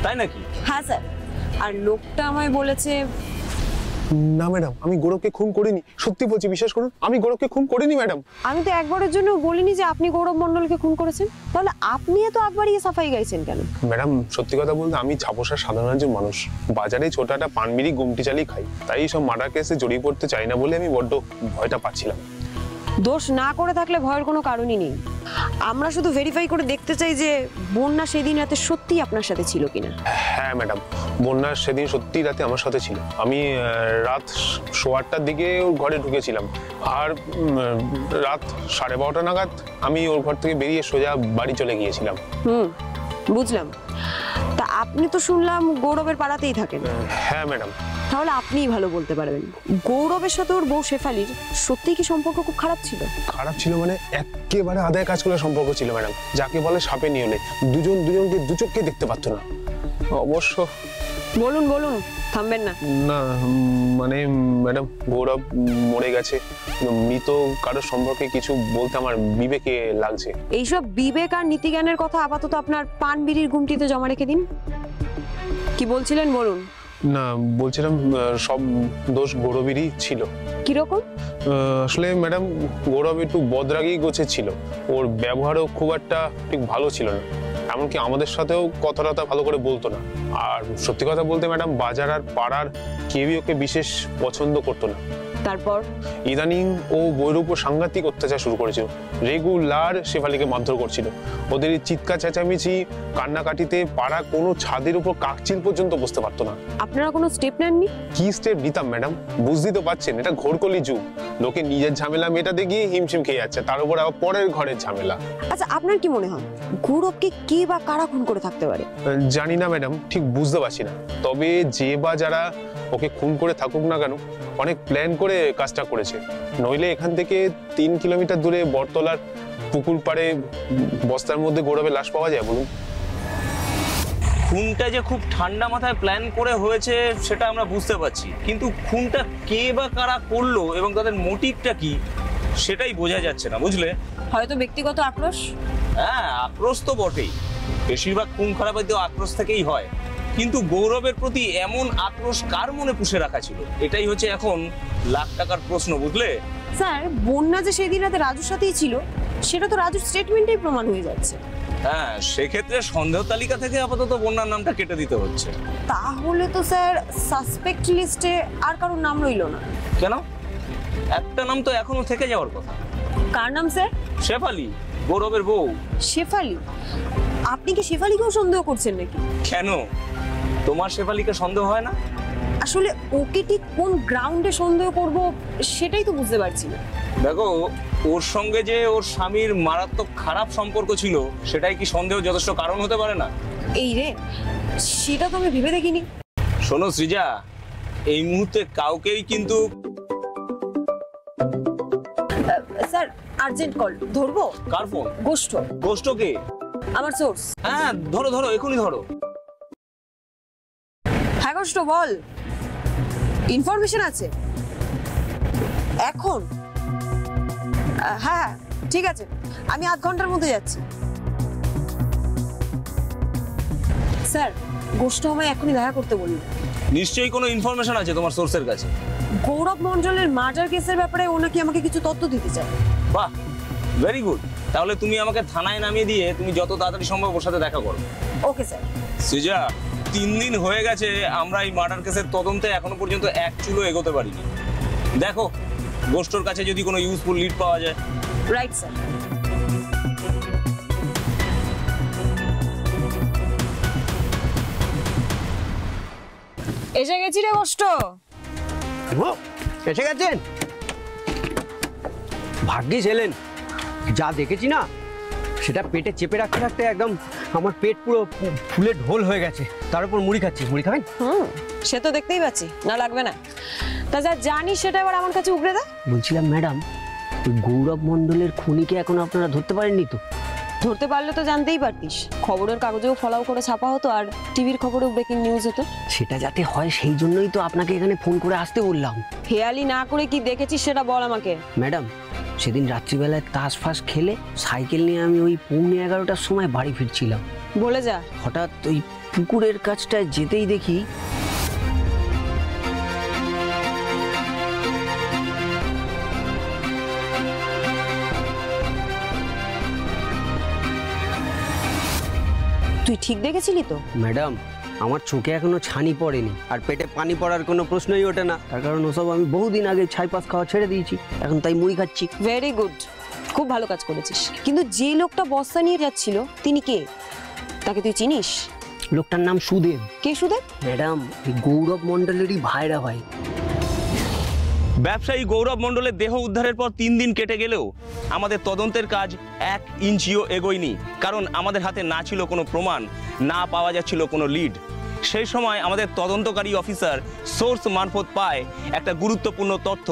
তাই নাকি? হ্যাঁ স্যার, আর লোকটা আমায় বলেছে। না ম্যাডাম, আমি গৌরবকে খুন করিনি, সত্যি বলছি, বিশ্বাস করুন, আমি গৌরবকে খুন করিনি ম্যাডাম। আমি তো একবারের জন্য বলিনি যে আপনি গৌরব মণ্ডলকে খুন করেছেন, তাহলে আপনি এত আগবাড়িয়ে সাফাই গাইছেন কেন? ম্যাডাম, সত্যি কথা বলতে আমি ছাপোসার সাধারণ একজন মানুষ, বাজারে ছোটাটা পানবিড়ি গুমটি চালিয়ে খাই, তাই সব মার্ডার কেসে জড়িয়ে পড়তে চাই না বলে আমি বড্ড ভয়টা পাচ্ছিলাম। দোষ না করে থাকলে ভয়ের কোনো কারণই নেই। আমরা শুধু ভেরিফাই করে দেখতে চাই যে বন্যা সেদিন রাতে সত্যি আপনার সাথে ছিল কিনা। হ্যাঁ ম্যাডাম, বন্যা সেদিন সত্যি রাতে আমার সাথে ছিল। আমি রাত 8:15টার দিকে ওর ঘরে ঢুকেছিলাম, আর রাত 12:30 নাগাদ আমি ওর ঘর থেকে বেরিয়ে সোজা বাড়ি চলে গিয়েছিলাম। বুঝলাম। তা আপনি তো শুনলাম গৌরবের পাড়াতেই থাকেন। হ্যাঁ ম্যাডাম। তাহলে আপনিই ভালো বলতে পারবেন, গৌরবের সাথে ওর বউ শেফালির সত্যিই কি সম্পর্ক খুব খারাপ ছিল? খারাপ ছিল মানে একেবারে আদায় কাজ করার সম্পর্ক ছিল ম্যাডাম, যাকে বলে সাপে নিয়লে। দুজনকে দু চোখকে দেখতে পারতো না। অবশ্য বলুন বলুন, থামবেন না। না মানে ম্যাডাম, গৌরব মরে গেছে, মৃত কারোর সম্পর্কে কিছু বলতে আমার বিবেকে লাগছে। এইসব বিবেক আর নীতিজ্ঞানের কথা আপাতত আপনার পান বিড়ির গুমটিতে জমা রেখে দিন। কি বলছিলেন বলুন। না, বলছিলাম সব দোষ গৌরবেরই ছিল। কিরকম? আসলে ম্যাডাম, গৌরব একটু বদরাগী গোছের ছিল, ওর ব্যবহারও খুব একটা ঠিক ভালো ছিল না, এমনকি আমাদের সাথেও কথাটা ভালো করে বলতো না। আর সত্যি কথা বলতে ম্যাডাম, বাজার আর পাড়ার কেউই ওকে বিশেষ পছন্দ করতো না। তারপর ইদানিং ও বইয়ের উপর সাংঘাতিক অত্যাচার শুরু করেছিল, রেগুলার শেফালিকে মারধর করছিল। ওদের চিৎকার চেঁচামেচি কান্নাকাটিতে পাড়া কোনো ছাদের উপর কাকচিল পর্যন্ত বসতে পারতো না। আপনারা কোনো স্টেপ নেননি? কি স্টেপ নিতাম ম্যাডাম, বুঝতেই তো পারছেন, এটা ঘোরকলি যুগ, লোকে নিজের ঝামেলা মেটাতে গিয়ে হিমশিম খেয়ে যাচ্ছে, তার উপর আবার পরের ঘরের ঝামেলা। আচ্ছা, আপনার কি মনে হয় গৌরবকে কে বা কারা খুন করে থাকতে পারে? জানি না ম্যাডাম, ঠিক বুঝতে পারছি না, তবে যে বা যারা ওকে খুন করে থাকুক না কেন, অনেক প্ল্যান করে কাজটা করেছে, নইলে এখান থেকে 3 কিলোমিটার দূরে বটতলার পুকুর পাড়ে বস্তার মধ্যে গৌরবের লাশ পাওয়া যায় বলুন? খুনটা যে খুব ঠান্ডা মাথায় প্ল্যান করে হয়েছে সেটা আমরা বুঝতে পারছি, কিন্তু খুনটা কে বা কারা করলো এবং তাদের মোটিভটা কি সেটাই বোঝা যাচ্ছে না, বুঝলে? হয়তো ব্যক্তিগত আক্রোশ। হ্যাঁ, আক্রোশ তো বটেই, বেশিরভাগ খুন খারাপের তো আক্রোশ থেকেই হয়, কিন্তু গৌরবের প্রতি এমন আক্রোশ কার মনে পুষে রাখা ছিল, এটাই হচ্ছে এখন লাখ টাকার প্রশ্ন, বুঝলে? স্যার, বন্যা যে সেদিন রাতে রাজুর সাথেই ছিল সেটা তো রাজুর স্টেটমেন্টেই প্রমাণ হয়ে যাচ্ছে। হ্যাঁ, সেক্ষেত্রে সন্দেহ তালিকা থেকে আপাতত বন্যার নামটা কেটে দিতে হচ্ছে। তাহলে তো স্যার সাসপেক্ট লিস্টে আর কারোর নাম রইল না। কেন? একটা নাম তো এখনো থেকে যাওয়ার কথা। কার নাম স্যার? শেফালি, গৌরবের বউ। শেফালি? আপনি কি শেফালিকেও সন্দেহ করছেন নাকি? কেন, তোমার শেফালিকে সন্দেহ হয় না? আসলে ওকে ঠিক কোন গ্রাউন্ডে সন্দেহ করব সেটাই তো বুঝতে পারছি না। দেখো, ওর সঙ্গে যে ওর স্বামীর মারাত্মক খারাপ সম্পর্ক ছিল সেটাই কি সন্দেহ যথেষ্ট কারণ হতে পারে না? এই রে, সেটা তো আমি ভেবে দেখিনি। শোনো সৃজা, এই মুহূর্তে কাউকেই কিন্তু। স্যার, আর্জেন্ট কল, ধরবো? কার ফোন? গোষ্ঠ। গোষ্ঠকে? আমার সোর্স। হ্যাঁ ধরো ধরো, এখনই ধরো। হ্যাঁ গোষ্ঠ বল, ইনফরমেশন আছে এখন? হ্যাঁ ঠিক আছে, আমি আধ ঘন্টার মধ্যে যাচ্ছি। স্যার গোষ্ঠ আমায় এখনই দেখা করতে বলল। নিশ্চয়ই কোনো ইনফরমেশন আছে তোমার সোর্সের কাছে। গৌরব মণ্ডলের মার্ডার কেসের ব্যাপারে ও নাকি আমাকে কিছু তথ্য দিতে চায়। বাহ, ভেরি গুড। তাহলে তুমি আমাকে থানায় নামিয়ে দিয়ে তুমি যত তাড়াতাড়ি সম্ভব ওর সাথে দেখা করো। Okay sir. সৃজা, 3 দিন হয়ে গেছে আমরা এই মার্ডার কেসের তদন্তে এখনো পর্যন্ত এক চুলো এগোতে পারিনি। দেখো গোষ্ঠর কাছে যদি কোনো ইউজফুল লিড পাওয়া যায়। Right sir. এসে গেছি রে গোষ্ঠ। এসে গেছেন? ভাগ্যিস এলেন। যা দেখেছি না সেটা পেটে চেপে রাখতে রাখতে একদম আমার পেট পুরো ফুলে ঢোল হয়ে গেছে। তার উপর মুড়ি খাচ্ছি। মুড়ি খাবেন? সে তো দেখতেই পাচ্ছি, না লাগবে না। তা যা জানি সেটা এবার আমার কাছে উগড়ে দা। বলছিলাম ম্যাডাম, ওই গৌরব মণ্ডলের খুনিকে এখন আপনারা ধরতে পারেননি তো? ধরতে পারলে তো জানতেই পারতিস, খবরের কাগজেও ফলাও করে ছাপা হতো আর টিভির খবরেও ব্রেকিং নিউজ হতো। সেটা যাতে হয় সেই জন্যই তো আপনাকে এখানে ফোন করে আসতে বললাম। হেয়ালি না করে কি দেখেছিস সেটা বল আমাকে। ম্যাডাম, সেদিন রাত্রিবেলায় তাস ফাস খেলে সাইকেল নিয়ে আমি ওই 11:15টার সময় বাড়ি ফিরছিলাম। বলে যা। হঠাৎ ওই পুকুরের কাছটায় যেতেই দেখি তুই ঠিক দেখেছিলি তো? ম্যাডাম, আমার চোখে এখনো ছানি পড়েনি আর পেটে পানি পড়ার কোনো প্রশ্নই ওঠে না। তার কারণ ওসব আমি বহুদিন আগে ছাইপাস খাওয়া ছেড়ে দিয়েছি, এখন তাই মুড়ি খাচ্ছি। ভেরি গুড, খুব ভালো কাজ করেছিস। কিন্তু যে লোকটা বস্তা নিয়ে যাচ্ছিল তিনি কে? তাকে তুই চিনিস? লোকটার নাম সুদেব। কে সুদেব? ম্যাডাম, এই গৌরব মণ্ডলেরই ভাইরা ভাই। ব্যবসায়ী গৌরব মণ্ডলের দেহ উদ্ধারের পর 3 দিন কেটে গেলেও আমাদের তদন্তের কাজ 1 ইঞ্চিও এগোয়নি, কারণ আমাদের হাতে না ছিল কোনো প্রমাণ, না পাওয়া যাচ্ছিল কোনো লিড। সেই সময় আমাদের তদন্তকারী অফিসার সোর্স মারফত পায় একটা গুরুত্বপূর্ণ তথ্য,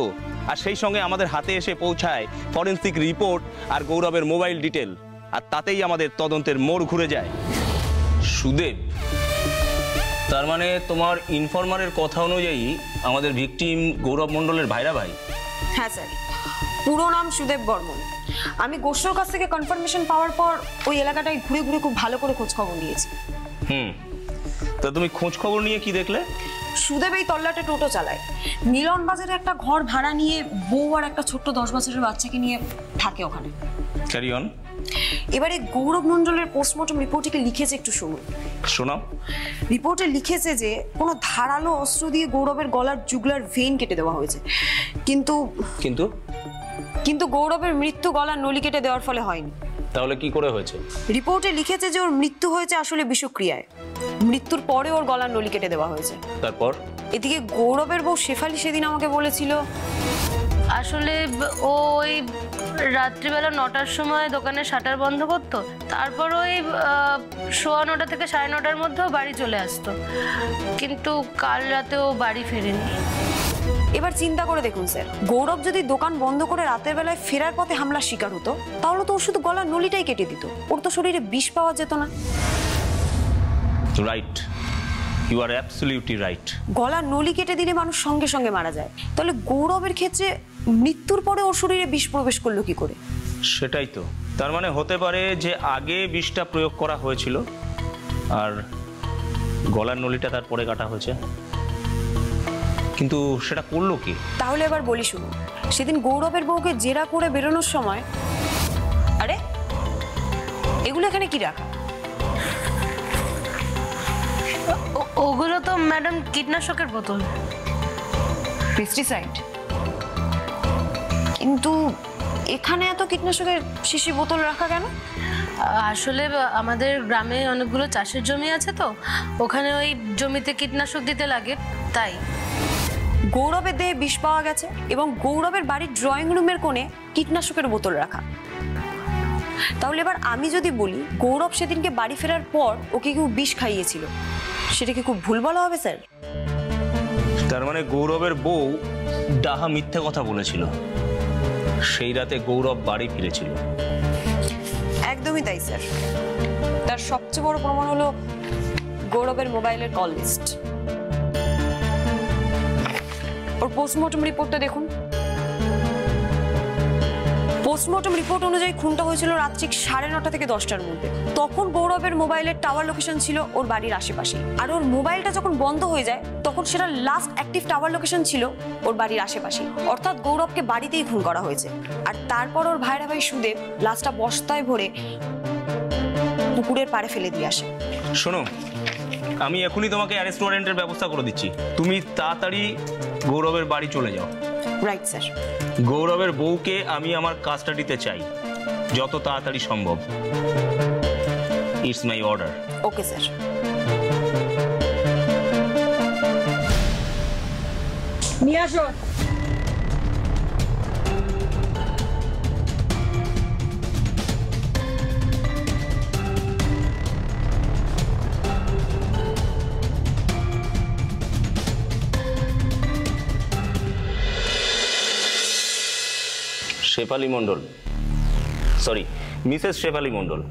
আর সেই সঙ্গে আমাদের হাতে এসে পৌঁছায় ফরেন্সিক রিপোর্ট আর গৌরবের মোবাইল ডিটেল, আর তাতেই আমাদের তদন্তের মোড় ঘুরে যায়। সুদেব, তার মানে তোমার ইনফরমারের কথা অনুযায়ী আমাদের ভিকটিম গৌরব মণ্ডলের ভাইরা ভাই? হ্যাঁ স্যার, পুরো নাম সুদেব বর্মন। আমি গোষ্ঠর কাছ থেকে কনফার্মেশন পাওয়ার পর ওই এলাকাটায় ঘুরে ঘুরে খুব ভালো করে খোঁজ খবর নিয়েছি। তা তুমি খোঁজ খবর নিয়ে কি দেখলে? সুদেব এই তল্লাটে টোটো চালায়, মিলন বাজারে একটা ঘর ভাড়া নিয়ে বউ আর একটা ছোট্ট 10 বছরের বাচ্চাকে নিয়ে থাকে ওখানে। Carry on. এবারে গৌরব মণ্ডলের পোস্টমর্টম রিপোর্টে লিখেছে, একটু শুনুন। শোনাও। রিপোর্টে লিখেছে যে কোনো ধারালো অস্ত্র দিয়ে গৌরবের গলার জুগলার ভেইন কেটে দেওয়া হয়েছে, কিন্তু কিন্তু কিন্তু গৌরবের মৃত্যু গলার নলি কেটে দেওয়ার ফলে হয়নি। তাহলে কি করে হয়েছে? রিপোর্টে লিখেছে যে ওর মৃত্যু হয়েছে আসলে বিষক্রিয়ায়, মৃত্যুর পরে ওর গলার নলি কেটে দেওয়া হয়েছে। তারপর? এদিকে গৌরবের বউ শেফালি সেদিন আমাকে বলেছিল আসলে ও ওই রাত্রিবেলা 9টার সময় দোকানের শাটার বন্ধ করতো, তারপর ওই 9:15 থেকে 9:30টার মধ্যেও বাড়ি চলে আসতো, কিন্তু কাল রাতেও বাড়ি ফেরেনি। এবার চিন্তা করে দেখুন স্যার, গৌরব যদি দোকান বন্ধ করে রাতের বেলায় ফেরার পথে হামলার শিকার হতো, তাহলে তো ও শুধু গলার নলিটাই কেটে দিত, ওর তো শরীরে বিষ পাওয়া যেত না। Right, you are absolutely right. গলার নলি কেটে দিলে মানুষ সঙ্গে সঙ্গে মারা যায়, তাহলে গৌরবের ক্ষেত্রে মৃত্যুর পরে ওর শরীরে বিষ প্রবেশ করলো কি করে? সেটাই তো। তার মানে হতে পারে যে আগে বিষটা প্রয়োগ করা হয়েছিল আর গলার নলিটা তারপরে কাটা হয়েছে, কিন্তু সেটা করলো কি? তাহলে এবার বলি শুনুন, সেদিন গৌরবের বউকে জেরা করে বেরোনোর সময়, আরে এগুলো এখানে কি রাখা? ওগুলো তো ম্যাডাম কীটনাশকের বোতল, পেস্টিসাইড। কিন্তু এখানে এত কীটনাশকের শিশি বোতল রাখা কেন? আসলে আমাদের গ্রামে অনেকগুলো চাষের জমি আছে, তো ওখানে ওই জমিতে কীটনাশক দিতে লাগে, তাই। গৌরবের দেহে বিষ পাওয়া গেছে এবং গৌরবের বাড়ির ড্রয়িং রুমের কোণে কীটনাশকের বোতল রাখা। তাহলে এবার আমি যদি বলি গৌরব সেদিনকে বাড়ি ফেরার পর ওকে কেউ বিষ খাইয়েছিল, সেটা কি খুব ভুল বলা হবে স্যার? তার মানে গৌরবের বউ ডাহা মিথ্যে কথা বলেছিল, সেই রাতে গৌরব বাড়ি ফিরেছিল। একদমই তাই স্যার। তার সবচেয়ে বড় প্রমাণ হলো গৌরবের মোবাইলের কল লিস্ট। ওর পোস্টমর্টম রিপোর্টটা দেখুন। পোস্টমর্টম রিপোর্ট অনুযায়ী খুনটা হয়েছিল রাত্রি 9:30 থেকে 10টার মধ্যে। তখন গৌরবের মোবাইলের টাওয়ার লোকেশন ছিল ওর বাড়ির আশেপাশে, আর ওর মোবাইলটা যখন বন্ধ হয়ে যায় তখন সেটা লাস্ট অ্যাক্টিভ টাওয়ার লোকেশন ছিল ওর বাড়ির আশেপাশে। অর্থাৎ গৌরবকে বাড়িতেই খুন করা হয়েছে। আর তারপর ওর ভাইরা ভাই সুদেব লাশটা বস্তায় ভরে পুকুরের পাড়ে ফেলে দিয়ে আসে। শোনো, আমি এখনই তোমাকে অ্যারেস্ট ওয়ারেন্টের ব্যবস্থা করে দিচ্ছি। তুমি তাড়াতাড়ি গৌরবের বাড়ি চলে যাও। Right sir. গৌরবের বউকে আমি আমার কাস্টাডিতে চাই, যত তাড়াতাড়ি সম্ভব। It's my order. Okay sir. নিয়ে আসো। শেফালি মণ্ডল, সরি মিসেস শেফালি মণ্ডল,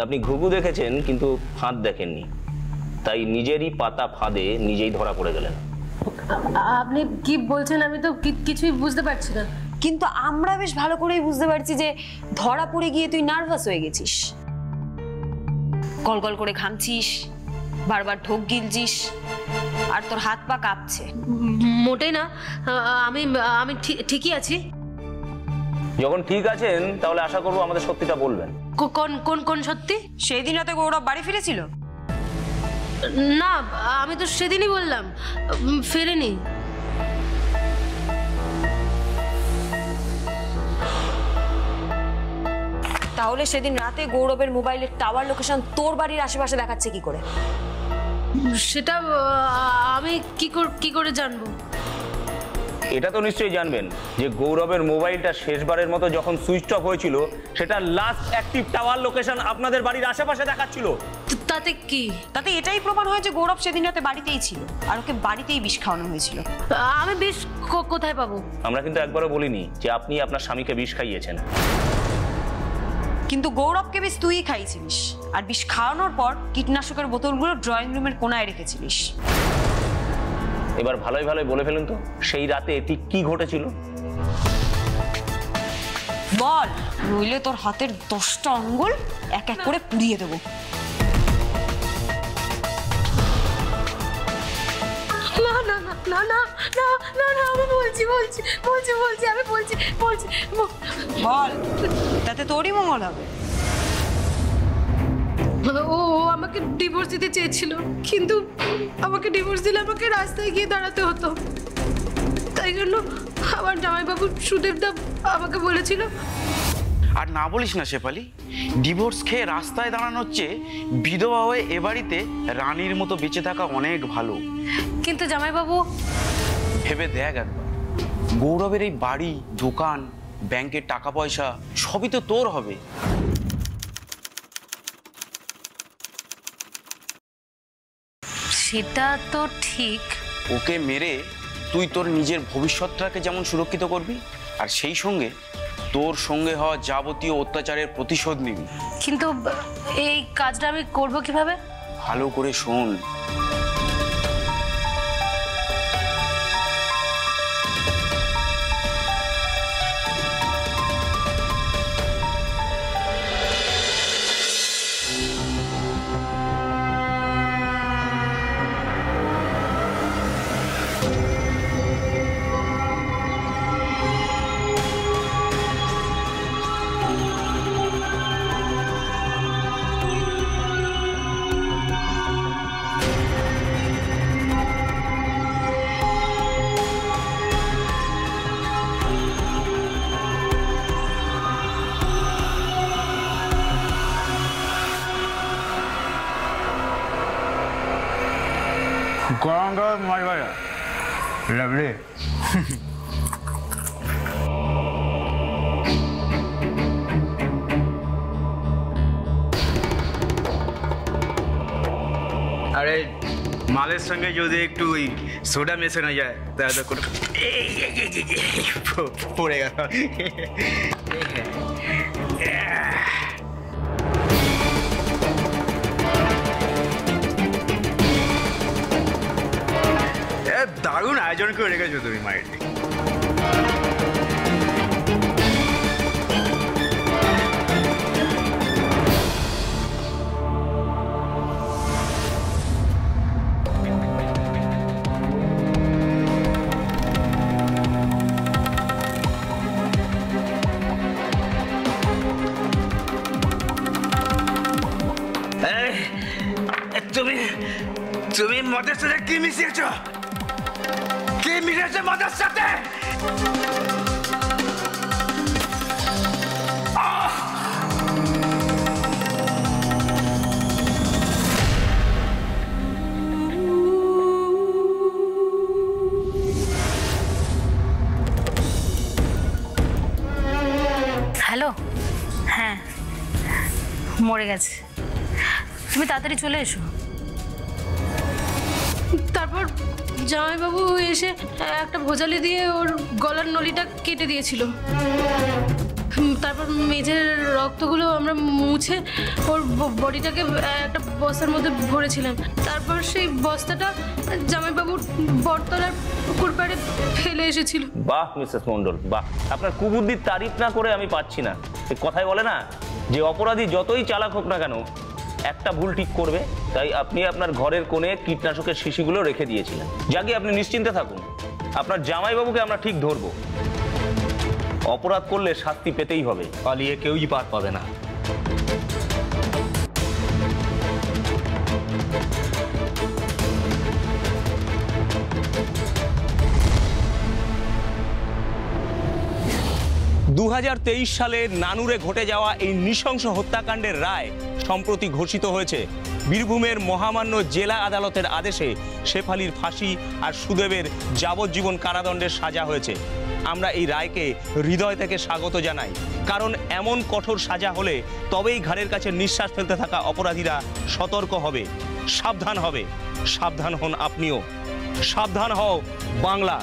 আপনি ঘুঘু দেখেছেন কিন্তু ফাঁদ দেখেননি, তাই নিজেরই পাতা ফাঁদে নিজেই ধরা পড়ে গেলেন। আপনি কি বলছেন আমি তো কিছুই বুঝতে পারছি না। কিন্তু আমরা বেশ ভালো করেই বুঝতে পারছি যে ধরা পড়ে গিয়ে তুই নার্ভাস হয়ে গেছিস, কল কল করে ঘামছিস, বারবার ঢোক গিলছিস, আর তোর হাত পা কাঁপছে। মোটেই না, আমি ঠিকই আছি। যখন ঠিক আছেন তাহলে আশা করবো আমাদের সত্যিটা বলবেন। কোন কোন কোন সত্যি? সেই দিন রাতে গৌরব বাড়ি ফিরেছিল? না, আমি তো সেদিনই বললাম ফেরেনি। তাহলে সেদিন রাতে গৌরবের মোবাইলের টাওয়ার লোকেশন তোর বাড়ির আশেপাশে দেখাচ্ছে কি করে? সেটা আমি কি করে জানবো? এটা তো নিশ্চয়ই জানবেন যে গৌরবের মোবাইলটা শেষবারের মতো যখন সুইচ অফ হয়েছিল সেটা লাস্ট অ্যাক্টিভ টাওয়ার লোকেশন আপনাদের বাড়ির আশেপাশে দেখাচ্ছিল। তাতে কি? তাতে এটাই প্রমাণ হয় যে গৌরব সেদিন রাতে বাড়িতেই ছিল আর ওকে বাড়িতেই বিষ খাওয়ানো হয়েছিল। আমি বিষ কোথায় পাবো? আমরা কিন্তু একবারও বলিনি যে আপনি আপনার স্বামীকে বিষ খাইয়েছেন। কিন্তু গৌরবকে বিষ তুই খাইছিলিস, আর বিষ খাওয়ানোর পর কীটনাশকের বোতলগুলো ড্রয়িং রুমের কোনায় রেখেছিলিস। এবার ভালোই ভালোই বলে ফেলুন তো, সেই রাতে ঠিক কি ঘটেছিল? বল, নইলে তোর হাতের 10টা আঙ্গুল এক এক করে পুড়িয়ে দেবো। না না না না না না না না, আমি বলছি আমি বলছি। বল, তাতে তোরই মঙ্গল হবে। ও আমাকে ডিভোর্স দিতে চেয়েছিল, কিন্তু আমাকে ডিভোর্স দিলে আমাকে রাস্তায় গিয়ে দাঁড়াতে হতো। তাই জন্য আমার জামাইবাবু সুদেবদা আমাকে বলেছিল। আর না বলিস না শেফালি, ডিভোর্স খেয়ে রাস্তায় দাঁড়ানোর চেয়ে বিধবা হয়ে এ বাড়িতে রানীর মতো বেঁচে থাকা অনেক ভালো। কিন্তু জামাইবাবু, ভেবে দেখ একবার, গৌরবের এই বাড়ি, দোকান, ব্যাংকের টাকা পয়সা সবই তো তোর হবে। সেটা তো ঠিক। ওকে মেরে তুই তোর নিজের ভবিষ্যৎটাকে যেমন সুরক্ষিত করবি, আর সেই সঙ্গে তোর সঙ্গে হওয়া যাবতীয় অত্যাচারের প্রতিশোধ নিবি। কিন্তু এই কাজটা আমি করব কিভাবে? ভালো করে শোন, গরম গরম মাছ ভাজা, লাভলি। আরে মালের সঙ্গে যদি একটু ওই সোডা মেশানো যায় তাহলে কোনো পড়ে গেল। দারুণ আয়োজন করে রেখেছো তুমি মায়ের। তুমি মদের সাথে কি মিশিয়েছ? কি মিশিয়েছে মদের সাথে? হ্যালো, হ্যাঁ মরে গেছে, তুমি তাড়াতাড়ি চলে এসো। তারপর জামাইবাবু এসে একটা ভোজালি দিয়ে ওর গলার নলিটা কেটে দিয়েছিল। তারপর মেঝের রক্তগুলো আমরা মুছে ওর বডিটাকে একটা বস্তার মধ্যে ভরেছিলাম। তারপর সেই বস্তাটা জামাইবাবুর বটতলার পুকুর পাড়ে ফেলে এসেছিল। বাহ মিসেস মন্ডল, বাহ! আপনার কুবুদ্ধির তারিফ না করে আমি পাচ্ছি না। কথাই বলে না যে অপরাধী যতই চালাক হোক না কেন একটা ভুল ঠিক করবে, তাই আপনি আপনার ঘরের কোণে কীটনাশকের শিশিগুলো রেখে দিয়েছিলেন। যাকে আপনি নিশ্চিন্তে থাকুন, আপনার জামাইবাবুকে আমরা ঠিক ধরবো। অপরাধ করলে শাস্তি পেতেই হবে, পালিয়ে কেউই পার পাবে না। সালে নানুরে ঘটে যাওয়া এই নৃশংস হত্যাকাণ্ডের রায় সম্প্রতি ঘোষিত হয়েছে। বীরভূমের মহামান্য জেলা আদালতের আদেশে শেফালির ফাঁসি আর সুদেবের যাবজ্জীবন কারাদণ্ডের সাজা হয়েছে। আমরা এই রায়কে হৃদয় থেকে স্বাগত জানাই, কারণ এমন কঠোর সাজা হলে তবেই ঘাড়ের কাছে নিঃশ্বাস ফেলতে থাকা অপরাধীরা সতর্ক হবে, সাবধান হবে। সাবধান হন আপনিও, সাবধান হও বাংলা।